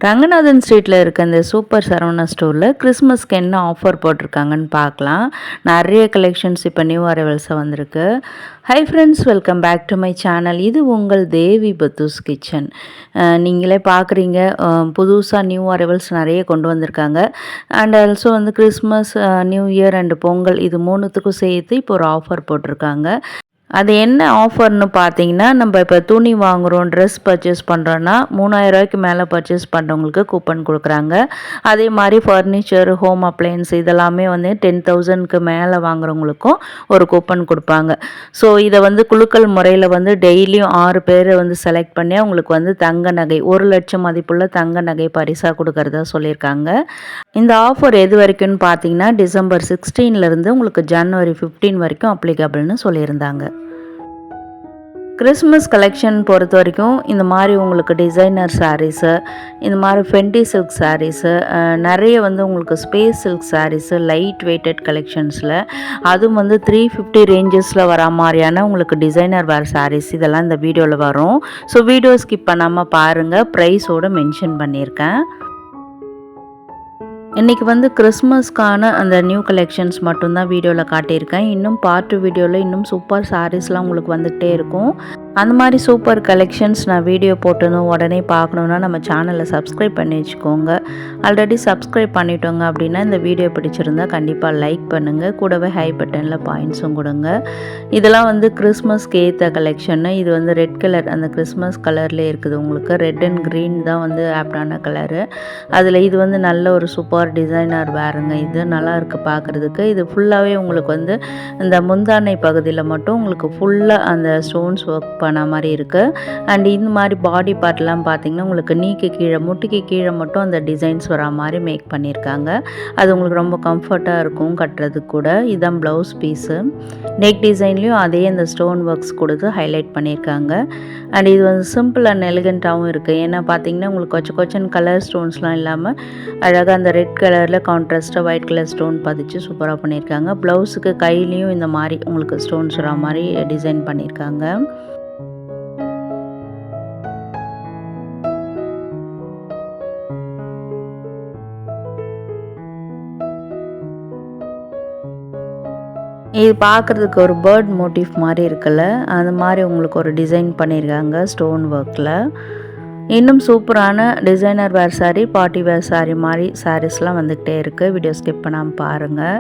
ரங்கநாதன் ஸ்ட்ரீட்டில் இருக்க இந்த சூப்பர் சரவணா ஸ்டோரில் கிறிஸ்மஸ்க்கு என்ன ஆஃபர் போட்டிருக்காங்கன்னு பார்க்கலாம். நிறைய கலெக்ஷன்ஸ் இப்போ நியூ அரைவல்ஸாக வந்திருக்கு. Hi friends, welcome back to my channel. இது உங்கள் தேவி பத்தூஸ் கிச்சன். நீங்களே பார்க்குறீங்க, புதுசாக நியூ அரைவல்ஸ் நிறைய கொண்டு வந்திருக்காங்க. அண்ட் ஆல்சோ வந்து Christmas, new year and Pongal இது மூணுத்துக்கும் சேர்த்து இப்போ ஒரு ஆஃபர் போட்டிருக்காங்க. அது என்ன ஆஃபர்னு பார்த்தீங்கன்னா, நம்ம இப்போ துணி வாங்குகிறோம், ட்ரெஸ் பர்ச்சேஸ் பண்ணுறோன்னா ரூ. 3000க்கு மேலே பர்ச்சேஸ் பண்ணுறவங்களுக்கு கூப்பன் கொடுக்குறாங்க. அதே மாதிரி ஃபர்னிச்சர், ஹோம் அப்ளையன்ஸ் இதெல்லாமே வந்து 10,000க்கு மேலே வாங்குறவங்களுக்கும் ஒரு கூப்பன் கொடுப்பாங்க. ஸோ இதை வந்து குலுக்கல் முறையில் வந்து டெய்லியும் 6 பேரை வந்து செலக்ட் பண்ணி அவங்களுக்கு வந்து தங்க நகை 1,00,000 மதிப்புள்ள தங்க நகை பரிசாக கொடுக்கறதா சொல்லியிருக்காங்க. இந்த ஆஃபர் எது வரைக்கும்னு பார்த்தீங்கன்னா, டிசம்பர் 16லேருந்து உங்களுக்கு ஜனவரி 15 வரைக்கும் அப்ளிகபிள்னு சொல்லியிருந்தாங்க. கிறிஸ்மஸ் கலெக்ஷன் பொறுத்த வரைக்கும் இந்த மாதிரி உங்களுக்கு டிசைனர் சாரீஸு, இந்த மாதிரி ஃபென்டி சில்க் சாரீஸு, நிறைய வந்து உங்களுக்கு space silk saris, light weighted கலெக்ஷன்ஸில் அதுவும் வந்து 350 ரேஞ்சஸில் வர மாதிரியான உங்களுக்கு டிசைனர் வேர் சாரீஸ் இதெல்லாம் இந்த வீடியோவில் வரும். ஸோ வீடியோ ஸ்கிப் பண்ணாமல் பாருங்கள், ப்ரைஸோடு மென்ஷன் பண்ணியிருக்கேன். இன்றைக்கி வந்து கிறிஸ்மஸ்க்கான அந்த நியூ கலெக்ஷன்ஸ் மட்டும்தான் வீடியோவில் காட்டியிருக்கேன். இன்னும் பார்ட் 2 வீடியோவில் இன்னும் சூப்பர் சாரீஸ்லாம் உங்களுக்கு வந்துகிட்டே இருக்கும். அந்த மாதிரி சூப்பர் கலெக்ஷன்ஸ் நான் வீடியோ போட்டதும் உடனே பார்க்கணுன்னா நம்ம சேனலை சப்ஸ்கிரைப் பண்ணி வச்சுக்கோங்க. ஆல்ரெடி சப்ஸ்கிரைப் பண்ணிட்டோங்க அப்படின்னா இந்த வீடியோ பிடிச்சிருந்தா கண்டிப்பாக லைக் பண்ணுங்கள். கூடவே ஹை பட்டனில் பாயிண்ட்ஸும் கொடுங்க. இதெல்லாம் வந்து கிறிஸ்மஸ்க்கு ஏற்ற கலெக்ஷன்னு. இது வந்து ரெட் கலர், அந்த கிறிஸ்மஸ் கலர்லேயே இருக்குது உங்களுக்கு. ரெட் அண்ட் க்ரீன் தான் வந்து ஆப்டான கலரு. அதில் இது வந்து நல்ல ஒரு சூப்பர் டிசைனர் வேறுங்க. இது நல்லா இருக்குது பார்க்குறதுக்கு. இது ஃபுல்லாகவே உங்களுக்கு வந்து இந்த முந்தானை பகுதியில் மட்டும் உங்களுக்கு ஃபுல்லாக அந்த ஸ்டோன்ஸ் ஒர்க் பண்ண மாதிரி இருக்குது. அண்ட் இந்த மாதிரி பாடி பார்ட்லாம் பார்த்திங்கன்னா உங்களுக்கு நீக்கு கீழே, முட்டிக்கு கீழே மட்டும் அந்த டிசைன்ஸ் வர மாதிரி மேக் பண்ணியிருக்காங்க. அது உங்களுக்கு ரொம்ப கம்ஃபர்ட்டாக இருக்கும் கட்டுறதுக்கு கூட. இதுதான் ப்ளவுஸ் பீஸு. நெக் டிசைன்லேயும் அதே அந்த ஸ்டோன் ஒர்க்ஸ் கொடுத்து ஹைலைட் பண்ணியிருக்காங்க. அண்ட் இது வந்து சிம்பிள் அண்ட் எலிகண்ட்டாகவும் இருக்குது. ஏன்னா பார்த்திங்கன்னா உங்களுக்கு கொச்சன் கலர் ஸ்டோன்ஸ்லாம் இல்லாமல் அழகாக அந்த ரெட் கலரில் கான்ட்ராஸ்ட்டாக ஒயிட் கலர் ஸ்டோன் பதிச்சு சூப்பராக பண்ணியிருக்காங்க. ப்ளவுஸுக்கு கையிலையும் இந்த மாதிரி உங்களுக்கு ஸ்டோன்ஸ் வர மாதிரி டிசைன் பண்ணியிருக்காங்க. இது பார்க்குறதுக்கு ஒரு பேர்ட் மோட்டிவ் மாதிரி இருக்குல்ல, அது மாதிரி உங்களுக்கு ஒரு டிசைன் பண்ணியிருக்காங்க ஸ்டோன் ஒர்க்கில். இன்னும் சூப்பரான டிசைனர் வேர் சாரீ, பார்ட்டி வேர் சாரீ மாதிரி சாரீஸ்லாம் வந்துக்கிட்டே இருக்குது. வீடியோ ஸ்கிப் பண்ணாமல் பாருங்கள்.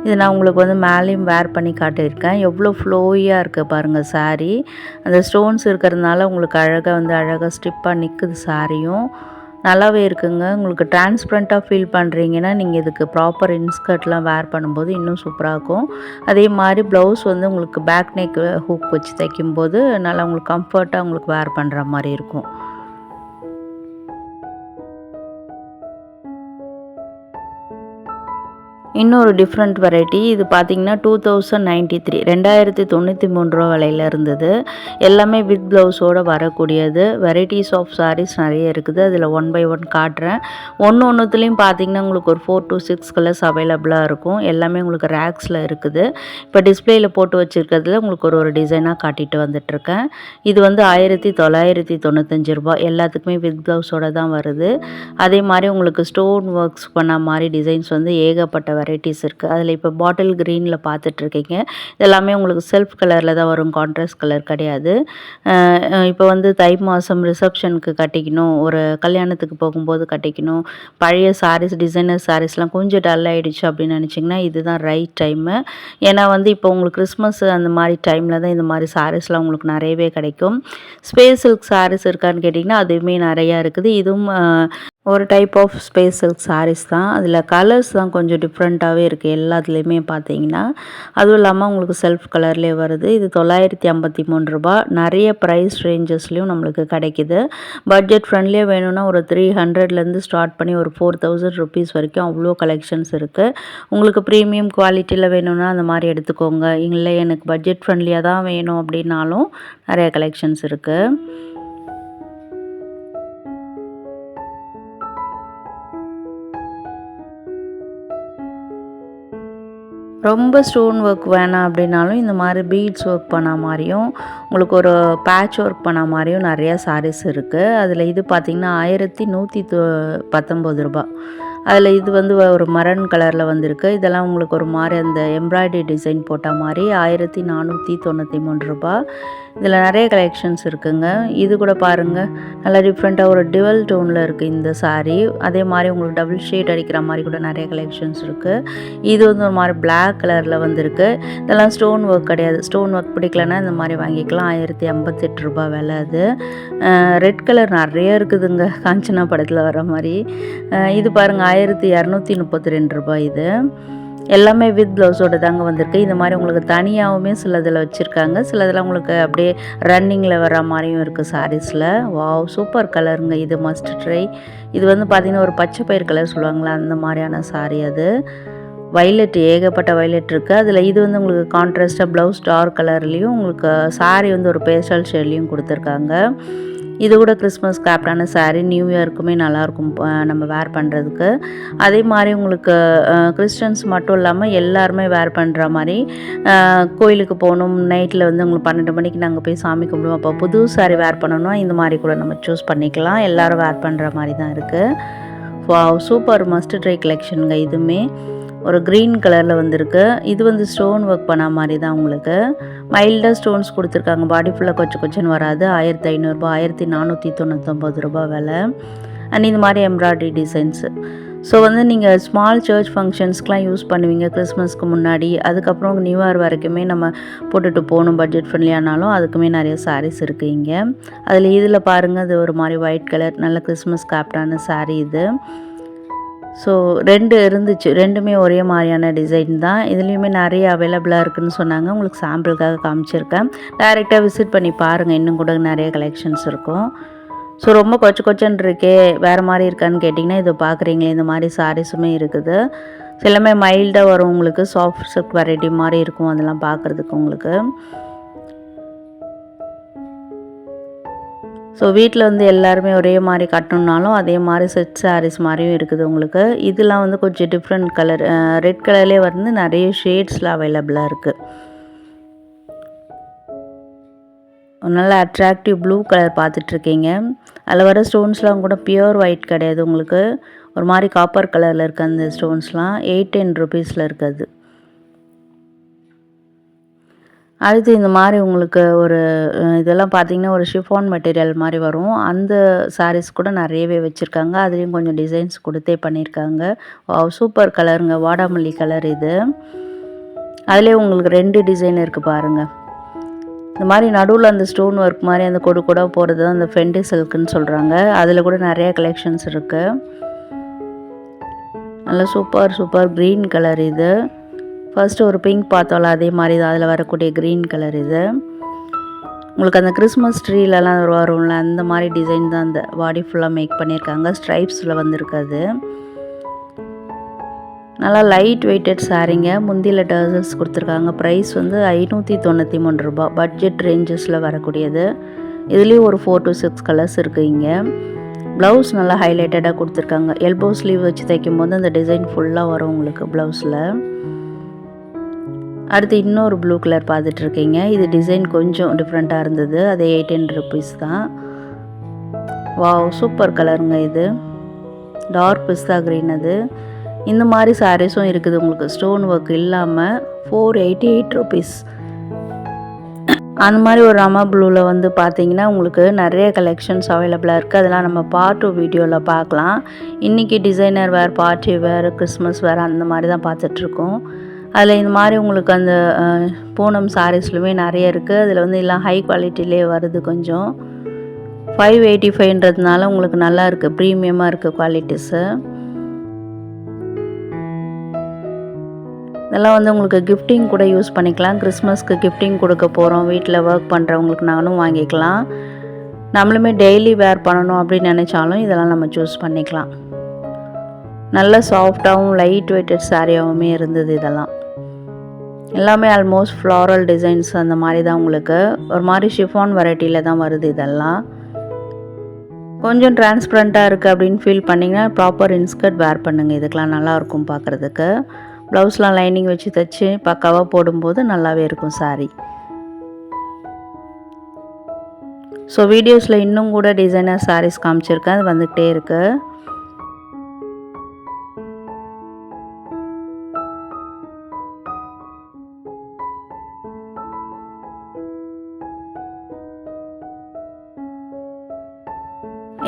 இது நான் உங்களுக்கு வந்து மேலேயும் வேர் பண்ணி காட்டியிருக்கேன். எவ்வளோ ஃப்ளோயாக இருக்குது பாருங்கள் சாரீ. அந்த ஸ்டோன்ஸ் இருக்கிறதுனால உங்களுக்கு அழகாக ஸ்டிப்பாக நிற்குது சாரியும். நல்லாவே இருக்குங்க. உங்களுக்கு டிரான்ஸ்பரண்ட்டாக ஃபீல் பண்ணுறீங்கன்னா நீங்கள் இதுக்கு ப்ராப்பர் இன்ஸ்கர்ட்லாம் வேர் பண்ணும்போது இன்னும் சூப்பராக இருக்கும். அதே மாதிரி ப்ளவுஸ் வந்து உங்களுக்கு பேக் நெக் ஹூக் வச்சு தைக்கும்போது நல்லா உங்களுக்கு கம்ஃபர்ட்டாக உங்களுக்கு வேர் பண்ணுற மாதிரி இருக்கும். இன்னொரு டிஃப்ரெண்ட் வெரைட்டி. இது பார்த்திங்கன்னா 2093 2093 விலையில் இருந்தது. எல்லாமே வித் ப்ளவுஸோடு வரக்கூடியது. வெரைட்டிஸ் ஆஃப் சாரீஸ் நிறைய இருக்குது. அதில் 1 by 1 காட்டுறேன். ஒன்றுத்துலேயும் பார்த்திங்கன்னா உங்களுக்கு ஒரு 4 to 6 கலர்ஸ் அவைலபிளாக இருக்கும். எல்லாமே உங்களுக்கு ரேக்ஸில் இருக்குது. இப்போ டிஸ்பிளேயில் போட்டு வச்சுருக்கிறதுல உங்களுக்கு ஒரு டிசைனாக காட்டிட்டு வந்துட்டுருக்கேன். இது வந்து 1995 ரூபா. எல்லாத்துக்குமே வித் ப்ளவுஸோடு தான் வருது. அதே மாதிரி உங்களுக்கு ஸ்டோன் ஒர்க்ஸ் பண்ண மாதிரி டிசைன்ஸ் வந்து ஏகப்பட்ட வெரைட்டிஸ் இருக்குது. அதில் இப்போ பாட்டில் க்ரீனில் பார்த்துட்ருக்கீங்க. எல்லாமே உங்களுக்கு செல்ஃப் கலரில் தான் வரும், கான்ட்ராஸ்ட் கலர் கிடையாது. இப்போ வந்து தை மாதம் ரிசப்ஷனுக்கு கட்டிக்கணும், ஒரு கல்யாணத்துக்கு போகும்போது கட்டிக்கணும், பழைய சாரீஸ் டிசைனர் சாரீஸ்லாம் கொஞ்சம் டல் ஆகிடுச்சு அப்படின்னு நினச்சிங்கன்னா இதுதான் ரைட் டைமு. ஏன்னா வந்து இப்போ உங்களுக்கு கிறிஸ்மஸ் அந்த மாதிரி டைமில் தான் இந்த மாதிரி சாரீஸ்லாம் உங்களுக்கு நிறையவே கிடைக்கும். ஸ்பேஸ் சில்க் சாரீஸ் இருக்கான்னு கேட்டிங்கன்னா அதுவுமே நிறையா இருக்குது. இதுவும் ஒரு type of space silk sarees தான். அதில் கலர்ஸ் தான் கொஞ்சம் டிஃப்ரெண்ட்டாகவே இருக்குது எல்லாத்துலேயுமே பார்த்தீங்கன்னா. அதுவும் இல்லாமல் உங்களுக்கு செல்ஃப் கலர்லேயே வருது. இது 953 ரூபா. நிறைய ப்ரைஸ் ரேஞ்சஸ்லேயும் நம்மளுக்கு கிடைக்கிது. பட்ஜெட் ஃப்ரெண்ட்லியாக வேணும்னா ஒரு 300லேருந்து ஸ்டார்ட் பண்ணி ஒரு 4000 ருபீஸ் வரைக்கும் அவ்வளோ கலெக்ஷன்ஸ் இருக்குது. உங்களுக்கு ப்ரீமியம் குவாலிட்டியில் வேணும்னா அந்த மாதிரி எடுத்துக்கோங்க. இல்லை எனக்கு பட்ஜெட் ஃப்ரெண்ட்லியாக தான் வேணும் அப்படின்னாலும் நிறைய கலெக்ஷன்ஸ் இருக்குது. ரொம்ப ஸ்டோன் ஒர்க் வேணாம் அப்படின்னாலும் இந்த மாதிரி பீட்ஸ் ஒர்க் பண்ண மாதிரியும் உங்களுக்கு ஒரு பேட்ச் ஒர்க் பண்ண மாதிரியும் நிறையா சாரீஸ் இருக்குது. அதில் இது பார்த்திங்கன்னா 1119 ரூபா. அதில் இது வந்து ஒரு மரன் கலரில் வந்திருக்கு. இதெல்லாம் உங்களுக்கு ஒரு மாதிரி அந்த எம்ப்ராய்டரி டிசைன் போட்ட மாதிரி 1493 ரூபா. இதில் நிறைய கலெக்ஷன்ஸ் இருக்குங்க. இது கூட பாருங்கள், நல்லா டிஃப்ரெண்ட்டாக ஒரு டிவல் டோனில் இருக்குது இந்த சாரீ. அதே மாதிரி உங்களுக்கு டபுள் ஷேட் அடிக்கிற மாதிரி கூட நிறைய கலெக்ஷன்ஸ் இருக்குது. இது வந்து ஒரு மாதிரி பிளாக் கலரில் வந்திருக்கு. இதெல்லாம் ஸ்டோன் ஒர்க் கிடையாது. ஸ்டோன் ஒர்க் பிடிக்கலன்னா இந்த மாதிரி வாங்கிக்கலாம். 1058 ரூபா விலை. அது ரெட் கலர் நிறைய இருக்குதுங்க, காஞ்சனா படத்தில் வர மாதிரி. இது பாருங்கள் 1232 ரூபா. இது எல்லாமே வித் ப்ளவுஸோடு தாங்க வந்திருக்கு. இந்த மாதிரி உங்களுக்கு தனியாகவுமே சிலதில் வச்சுருக்காங்க, சிலதில் உங்களுக்கு அப்படியே ரன்னிங்கில் வர மாதிரியும் இருக்குது சாரீஸில். வாவ், சூப்பர் கலருங்க. இது மஸ்ட் ட்ரை. இது வந்து பார்த்திங்கன்னா ஒரு பச்சை பயிர் கலர் சொல்லுவாங்களா, அந்த மாதிரியான சாரீ. அது வைலட், ஏகப்பட்ட வைலட் இருக்குது. அதில் இது வந்து உங்களுக்கு கான்ட்ராஸ்ட்டாக ப்ளவுஸ் டார்க் கலர்லேயும், உங்களுக்கு சாரீ வந்து ஒரு பேஸ்டல் ஷேட்லேயும் கொடுத்துருக்காங்க. இது கூட கிறிஸ்மஸ் கிராஃப்டான சாரீ, நியூ இயருக்குமே நல்லாயிருக்கும் நம்ம வேர் பண்ணுறதுக்கு. அதே மாதிரி உங்களுக்கு கிறிஸ்டியன்ஸ் மட்டும் இல்லாமல் எல்லாருமே வேர் பண்ணுற மாதிரி, கோயிலுக்கு போகணும், நைட்டில் வந்து உங்களுக்கு 12 மணிக்கு நாங்கள் போய் சாமி கும்பிடுவோம், அப்போ புது சாரீ வேர் பண்ணணும்னா இந்த மாதிரி கூட நம்ம சூஸ் பண்ணிக்கலாம். எல்லோரும் வேர் பண்ணுற மாதிரி தான் இருக்குது. வாவ், சூப்பர் மஸ்ட் ட்ரை கலெக்ஷனுங்க. இதுவுமே ஒரு க்ரீன் கலரில் வந்திருக்கு. இது வந்து ஸ்டோன் ஒர்க் பண்ண மாதிரி தான் உங்களுக்கு மைல்டாக ஸ்டோன்ஸ் கொடுத்துருக்காங்க. பாடி ஃபுல்லாக கொச்சு கொச்சுன்னு வராது. 1500 ரூபா, 1499 ரூபா விலை. அண்ட் இந்த மாதிரி எம்ப்ராய்டரி டிசைன்ஸு. ஸோ வந்து நீங்கள் ஸ்மால் சர்ச் ஃபங்க்ஷன்ஸ்க்கெலாம் யூஸ் பண்ணுவீங்க கிறிஸ்மஸ்க்கு முன்னாடி. அதுக்கப்புறம் நியூ இயர் வரைக்குமே நம்ம போட்டுட்டு போகணும், பட்ஜெட் ஃப்ரெண்ட்லியானாலும். அதுக்குமே நிறைய சாரீஸ் இருக்குது இங்கே. அதில் இதில் பாருங்கள், அது ஒரு மாதிரி ஒயிட் கலர் நல்ல கிறிஸ்மஸ் கிராஃப்டான சாரீ இது. ஸோ 2 இருந்துச்சு, ரெண்டுமே ஒரே மாதிரியான டிசைன் தான். இதுலேயுமே நிறைய அவைலபிளாக இருக்குதுன்னு சொன்னாங்க. உங்களுக்கு சாம்பிளுக்காக காமிச்சிருக்கேன். டைரெக்டாக விசிட் பண்ணி பாருங்கள், இன்னும் கூட நிறைய கலெக்ஷன்ஸ் இருக்கும். ஸோ ரொம்ப கொச்சன்னு இருக்கே, வேறு மாதிரி இருக்கான்னு கேட்டிங்கன்னா, இதை பார்க்குறீங்களே, இந்த மாதிரி சாரீஸுமே இருக்குது. ஸோ எல்லாமே மைல்டாக வரும் உங்களுக்கு, சாஃப்ட் சில்க் வெரைட்டி மாதிரி இருக்கும் அதெல்லாம் பார்க்குறதுக்கு உங்களுக்கு. ஸோ வீட்டில் வந்து எல்லாருமே ஒரே மாதிரி கட்டணுன்னாலும் அதே மாதிரி செட் சாரீஸ் மாதிரியும் இருக்குது உங்களுக்கு. இதெல்லாம் வந்து கொஞ்சம் டிஃப்ரெண்ட் கலர், ரெட் கலர்லேயே வந்து நிறைய ஷேட்ஸில் அவைலபிளாக இருக்குது. நல்ல அட்ராக்டிவ் ப்ளூ கலர் பார்த்துட்ருக்கீங்க. அதில் வர ஸ்டோன்ஸ்லாம் கூட பியூர் ஒயிட் கிடையாது உங்களுக்கு, ஒரு மாதிரி காப்பர் கலரில் இருக்குது அந்த ஸ்டோன்ஸ்லாம். 810 ருபீஸில் இருக்குது. அடுத்து இந்த மாதிரி உங்களுக்கு ஒரு இதெல்லாம் பார்த்திங்கன்னா ஒரு ஷிஃபான் மெட்டீரியல் மாதிரி வரும். அந்த சாரீஸ் கூட நிறையவே வச்சுருக்காங்க. அதுலேயும் கொஞ்சம் டிசைன்ஸ் கொடுத்தே பண்ணியிருக்காங்க. சூப்பர் கலருங்க, வாடாமல்லி கலர் இது. அதுலேயே உங்களுக்கு 2 டிசைன் இருக்குது பாருங்கள். இந்த மாதிரி நடுவில் அந்த ஸ்டோன் ஒர்க் மாதிரி அந்த கொடு கூட போகிறது தான் அந்த ஃபென்டி சில்க்குன்னு சொல்கிறாங்க. அதில் கூட நிறைய கலெக்ஷன்ஸ் இருக்குது. நல்லா சூப்பர் க்ரீன் கலர் இது. ஃபர்ஸ்ட்டு ஒரு பிங்க் பார்த்தோம்ல, அதே மாதிரி தான் அதில் வரக்கூடிய க்ரீன் கலர் இது. உங்களுக்கு அந்த கிறிஸ்மஸ் ட்ரீலலாம் வரும்ல, அந்த மாதிரி டிசைன் தான் அந்த பாடி ஃபுல்லாக மேக் பண்ணியிருக்காங்க. ஸ்ட்ரைப்ஸில் வந்துருக்காது. நல்லா லைட் வெயிட்டட் சாரீங்க. முந்தியில் டர்சல்ஸ் கொடுத்துருக்காங்க. ப்ரைஸ் வந்து 593 ரூபா. பட்ஜெட் ரேஞ்சஸில் வரக்கூடியது. இதுலேயும் ஒரு 4 to 6 கலர்ஸ் இருக்குது இங்கே. ப்ளவுஸ் நல்லா ஹைலைட்டடாக கொடுத்துருக்காங்க. எல்போ ஸ்லீவ் வச்சு தைக்கும் போது அந்த டிசைன் ஃபுல்லாக வரும் உங்களுக்கு ப்ளவுஸில். அடுத்து இன்னொரு ப்ளூ கலர் பார்த்துட்ருக்கீங்க. இது டிசைன் கொஞ்சம் டிஃப்ரெண்ட்டாக இருந்தது. அது 810 ருபீஸ் தான். வாவ், சூப்பர் கலருங்க. இது டார்க் பிஸ்தா க்ரீன். அது இந்த மாதிரி சாரீஸும் இருக்குது உங்களுக்கு, ஸ்டோன் ஒர்க் இல்லாமல் 488 ருபீஸ். அந்த மாதிரி ஒரு ரமா ப்ளூவில் வந்து பார்த்தீங்கன்னா உங்களுக்கு நிறைய கலெக்ஷன்ஸ் அவைலபிளாக இருக்குது. அதெல்லாம் நம்ம பார்ட் 2 வீடியோவில் பார்க்கலாம். இன்றைக்கி designer wear, party wear, Christmas wear அந்த மாதிரி தான் பார்த்துட்ருக்கோம். அதில் இந்த மாதிரி உங்களுக்கு அந்த பூனம் சாரீஸ்லுமே நிறைய இருக்குது. அதில் வந்து எல்லாம் ஹை குவாலிட்டிலே வருது. கொஞ்சம் 585ன்றதுனால உங்களுக்கு நல்லா இருக்குது, ப்ரீமியமாக இருக்குது குவாலிட்டிஸு. இதெல்லாம் வந்து உங்களுக்கு கிஃப்டிங் கூட யூஸ் பண்ணிக்கலாம். கிறிஸ்மஸ்க்கு கிஃப்டிங் கொடுக்க போகிறோம், வீட்டில் ஒர்க் பண்ணுறவங்களுக்கு நானும் வாங்கிக்கலாம். நம்மளுமே டெய்லி வேர் பண்ணணும் அப்படின்னு நினச்சாலும் இதெல்லாம் நம்ம சூஸ் பண்ணிக்கலாம். நல்ல சாஃப்டாகவும் லைட் வெயிட்டட் சாரியாகவுமே இருந்தது. இதெல்லாம் எல்லாமே ஆல்மோஸ்ட் ஃப்ளாரல் டிசைன்ஸ் அந்த மாதிரி தான் உங்களுக்கு, ஒரு மாதிரி ஷிஃபான் வெரைட்டியில் தான் வருது. இதெல்லாம் கொஞ்சம் டிரான்ஸ்பரண்ட்டாக இருக்குது அப்படின்னு ஃபீல் பண்ணிங்கன்னா ப்ராப்பர் இன்ஸ்கர்ட் வேர் பண்ணுங்கள். இதுக்கெலாம் நல்லாயிருக்கும் பார்க்குறதுக்கு. ப்ளவுஸ்லாம் லைனிங் வச்சு தைச்சி பக்காவாக போடும்போது நல்லாவே இருக்கும் சாரீ. ஸோ வீடியோஸில் இன்னும் கூட டிசைனர் சாரீஸ் காமிச்சிருக்கேன், அது வந்துக்கிட்டே இருக்குது.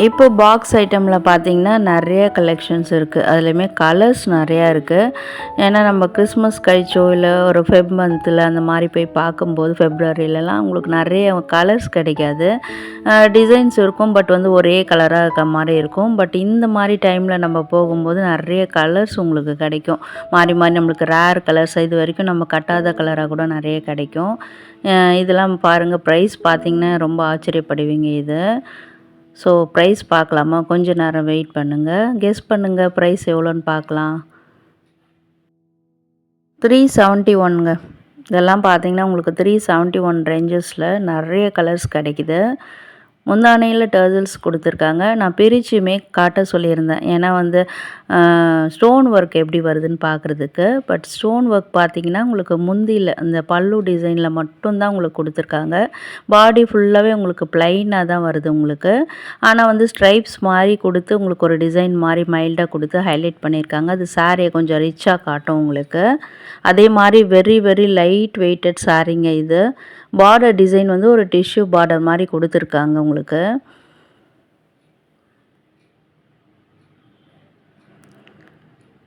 இப்போ பாக்ஸ் ஐட்டமில் பார்த்திங்கன்னா நிறைய கலெக்ஷன்ஸ் இருக்குது. அதுலேயுமே கலர்ஸ் நிறையா இருக்குது. ஏன்னா நம்ம கிறிஸ்மஸ் கழிச்சோ இல்லை ஒரு ஃபெப் மந்தில் அந்த மாதிரி போய் பார்க்கும்போது ஃபெப்ரவரியிலலாம் உங்களுக்கு நிறைய கலர்ஸ் கிடைக்காது. டிசைன்ஸ் இருக்கும், பட் வந்து ஒரே கலராக இருக்க மாதிரி இருக்கும். பட் இந்த மாதிரி டைமில் நம்ம போகும்போது நிறைய கலர்ஸ் உங்களுக்கு கிடைக்கும். மாறி மாறி நம்மளுக்கு ரேர் கலர்ஸ் இது வரைக்கும் நம்ம கட்டாத கலராக கூட நிறைய கிடைக்கும். இதெல்லாம் பாருங்கள், ப்ரைஸ் பார்த்திங்கன்னா ரொம்ப ஆச்சரியப்படுவீங்க இது. ஸோ ப்ரைஸ் பார்க்கலாமா? கொஞ்சம் நேரம் வெயிட் பண்ணுங்கள், கெஸ் பண்ணுங்கள் ப்ரைஸ் எவ்வளோன்னு பார்க்கலாம். 371ங்க. இதெல்லாம் பார்த்தீங்கன்னா உங்களுக்கு 371 ரேஞ்சஸில் நிறைய கலர்ஸ் கிடைக்குது. முந்தானையில் டர்சல்ஸ் கொடுத்துருக்காங்க. நான் பிரிச்சுமே காட்ட சொல்லியிருந்தேன், ஏன்னா வந்து ஸ்டோன் ஒர்க் எப்படி வருதுன்னு பார்க்குறதுக்கு. பட் ஸ்டோன் ஒர்க் பார்த்திங்கன்னா உங்களுக்கு முந்தியில் அந்த பல்லு டிசைனில் மட்டும்தான் உங்களுக்கு கொடுத்துருக்காங்க. பாடி ஃபுல்லாகவே உங்களுக்கு ப்ளைனாக தான் வருது உங்களுக்கு. ஆனால் வந்து ஸ்ட்ரைப்ஸ் மாதிரி கொடுத்து உங்களுக்கு ஒரு டிசைன் மாதிரி மைல்டாக கொடுத்து ஹைலைட் பண்ணியிருக்காங்க. அது சாரியை கொஞ்சம் ரிச்சாக காட்டும் உங்களுக்கு. அதே மாதிரி வெரி வெரி லைட் வெயிட்டட் சாரீங்க இது. பார்டர் டிசைன் வந்து ஒரு டிஷ்யூ பார்டர் மாதிரி கொடுத்துருக்காங்க உங்களுக்கு.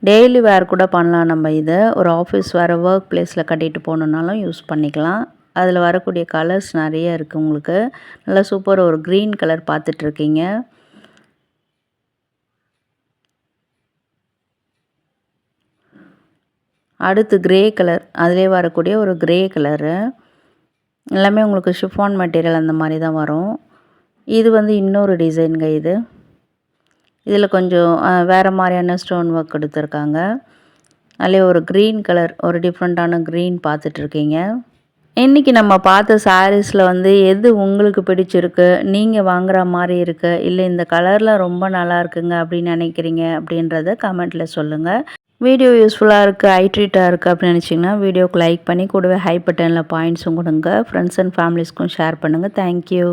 டெய்லி வேர் கூட பண்ணலாம் நம்ம. இதை ஒரு ஆஃபீஸ் வேறு ஒர்க் பிளேஸில் கட்டிட்டு போகணுன்னாலும் யூஸ் பண்ணிக்கலாம். அதில் வரக்கூடிய கலர்ஸ் நிறைய இருக்குது உங்களுக்கு. நல்லா சூப்பர் ஒரு க்ரீன் கலர் பார்த்துட்ருக்கீங்க. அடுத்து கிரே கலர், அதிலே வரக்கூடிய ஒரு கிரே கலரு. எல்லாமே உங்களுக்கு ஷிஃபான் மெட்டீரியல் அந்த மாதிரி தான் வரும். இது வந்து இன்னொரு டிசைனுங்க இது. இதில் கொஞ்சம் வேறு மாதிரியான ஸ்டோன் ஒர்க் எடுத்துருக்காங்க. அதிலே ஒரு க்ரீன் கலர், ஒரு டிஃப்ரெண்ட்டான க்ரீன் பார்த்துட்ருக்கீங்க. இன்றைக்கி நம்ம பார்த்த சாரீஸில் வந்து எது உங்களுக்கு பிடிச்சிருக்கு, நீங்கள் வாங்குகிற மாதிரி இருக்குது, இல்லை இந்த கலரில் ரொம்ப நல்லா இருக்குங்க அப்படின்னு நினைக்கிறீங்க அப்படின்றத கமெண்ட்டில் சொல்லுங்கள். வீடியோ யூஸ்ஃபுல்லாக இருக்குது, ஐட்ரீட்டாக இருக்குது அப்படின்னு நினச்சிங்கன்னா வீடியோக்கு லைக் பண்ணி கூடவே ஹை பட்டனில் பாயிண்ட்ஸும் கொடுங்க. ஃப்ரெண்ட்ஸ் அண்ட் ஃபேமிலிஸ்க்கும் ஷேர் பண்ணுங்கள். தேங்க்யூ.